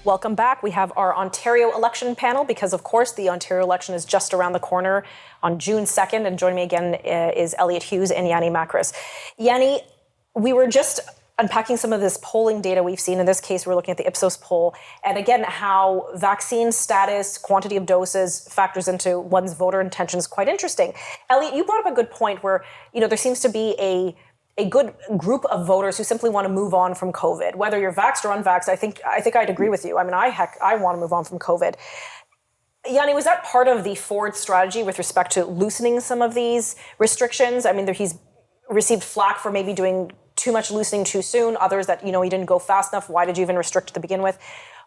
Welcome back. We have our Ontario election panel because, of course, the Ontario election is just around the corner on June 2nd. And joining me again is Elliot Hughes and Yanni Macris. Yanni, we were just unpacking some of this polling data we've seen. In this case, we're looking at the Ipsos poll. And again, how vaccine status, quantity of doses factors into one's voter intention is quite interesting. Elliot, you brought up a good point where, there seems to be a good group of voters who simply want to move on from COVID. Whether you're vaxxed or unvaxxed, I think I'd agree with you. I mean, I want to move on from COVID. Yanni, was that part of the Ford strategy with respect to loosening some of these restrictions? I mean, he's received flack for maybe doing too much loosening too soon. Others that, he didn't go fast enough. Why did you even restrict to begin with?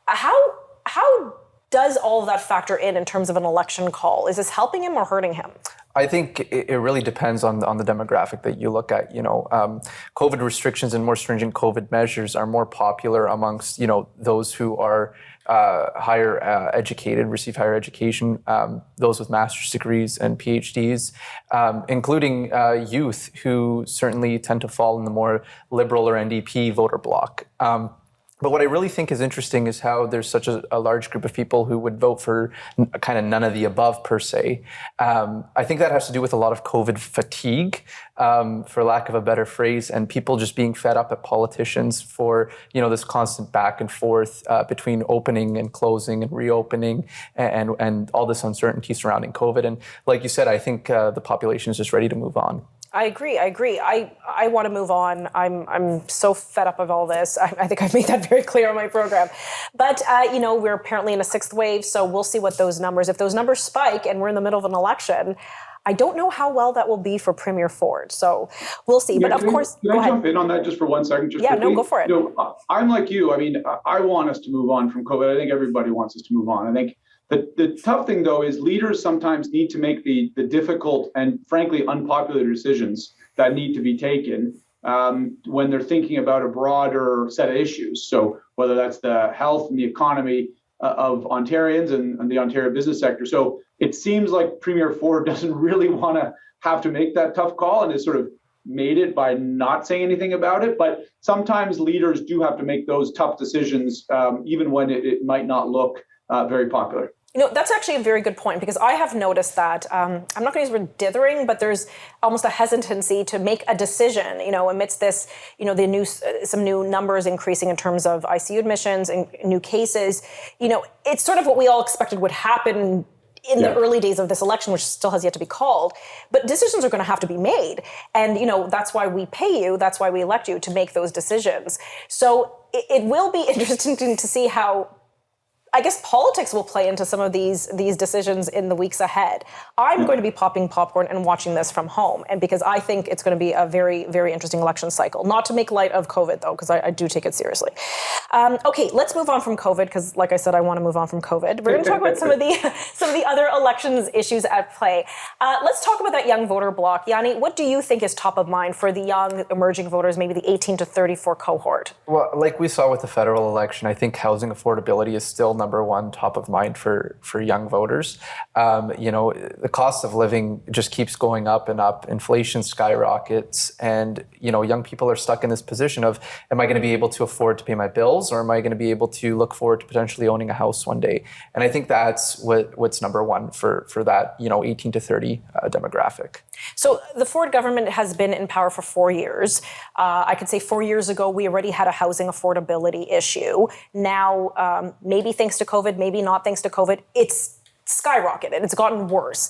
How does all of that factor in terms of an election call? Is this helping him or hurting him? I think it really depends on the demographic that you look at. COVID restrictions and more stringent COVID measures are more popular amongst, those who are higher educated, receive higher education, those with master's degrees and PhDs, including youth who certainly tend to fall in the more liberal or NDP voter bloc. But what I really think is interesting is how there's such a large group of people who would vote for kind of none of the above per se. I think that has to do with a lot of COVID fatigue, for lack of a better phrase, and people just being fed up at politicians for, this constant back and forth between opening and closing and reopening and all this uncertainty surrounding COVID. And like you said, I think the population is just ready to move on. I agree. I want to move on. I'm so fed up of all this. I think I've made that very clear on my program. But, we're apparently in a sixth wave, so we'll see what those numbers, if those numbers spike and we're in the middle of an election, I don't know how well that will be for Premier Ford. So we'll see. Yeah, but of course, can I jump in on that just for 1 second? Go for it. I'm like you. I mean, I want us to move on from COVID. I think everybody wants us to move on. I think the tough thing, though, is leaders sometimes need to make the difficult and, frankly, unpopular decisions that need to be taken when they're thinking about a broader set of issues. So whether that's the health and the economy of Ontarians and the Ontario business sector. So it seems like Premier Ford doesn't really want to have to make that tough call and has sort of made it by not saying anything about it. But sometimes leaders do have to make those tough decisions, even when it might not look very popular. That's actually a very good point, because I have noticed that, I'm not going to use the word dithering, but there's almost a hesitancy to make a decision, amidst this, some new numbers increasing in terms of ICU admissions and new cases. It's sort of what we all expected would happen in the early days of this election, which still has yet to be called. But decisions are going to have to be made. And, that's why we pay you. That's why we elect you to make those decisions. So it will be interesting to see how, I guess, politics will play into some of these decisions in the weeks ahead. I'm going to be popping popcorn and watching this from home, and because I think it's going to be a very, very interesting election cycle. Not to make light of COVID, though, because I do take it seriously. Okay, let's move on from COVID, because, like I said, I want to move on from COVID. We're going to talk about some of the other elections issues at play. Let's talk about that young voter bloc. Yanni, what do you think is top of mind for the young emerging voters, maybe the 18 to 34 cohort? Well, like we saw with the federal election, I think housing affordability is still number one top of mind for young voters. The cost of living just keeps going up and up. Inflation skyrockets, and young people are stuck in this position of, am I going to be able to afford to pay my bills, or am I going to be able to look forward to potentially owning a house one day? And I think that's what's number one for that 18 to 30 demographic. So the Ford government has been in power for 4 years. I could say 4 years ago, we already had a housing affordability issue. Now, maybe thanks to COVID, maybe not thanks to COVID, it's skyrocketed. It's gotten worse.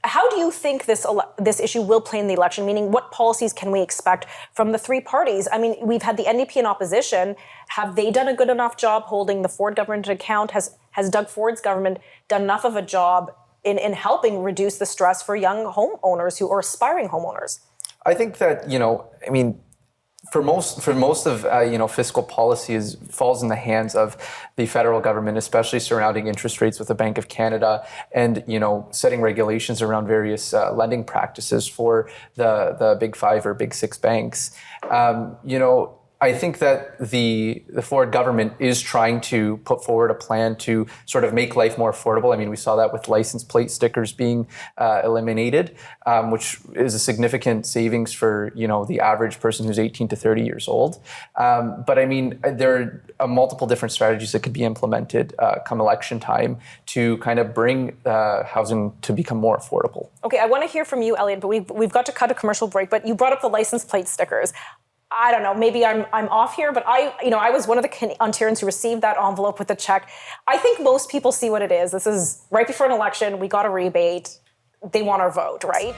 How do you think this issue will play in the election? Meaning, what policies can we expect from the three parties? I mean, we've had the NDP in opposition. Have they done a good enough job holding the Ford government to account? Has Doug Ford's government done enough of a job in helping reduce the stress for young homeowners who are aspiring homeowners? I think that, for most of fiscal policy falls in the hands of the federal government, especially surrounding interest rates with the Bank of Canada, and setting regulations around various lending practices for the big five or big six banks. I think that the Ford government is trying to put forward a plan to sort of make life more affordable. I mean, we saw that with license plate stickers being eliminated, which is a significant savings for, you know, the average person who's 18 to 30 years old. But I mean, there are multiple different strategies that could be implemented come election time to kind of bring housing to become more affordable. Okay, I want to hear from you, Elliot, but we've got to cut a commercial break. But you brought up the license plate stickers. I don't know, maybe I'm off here, but I was one of the Ontarians who received that envelope with the check. I think most people see what it is. This is right before an election. We got a rebate. They want our vote, right?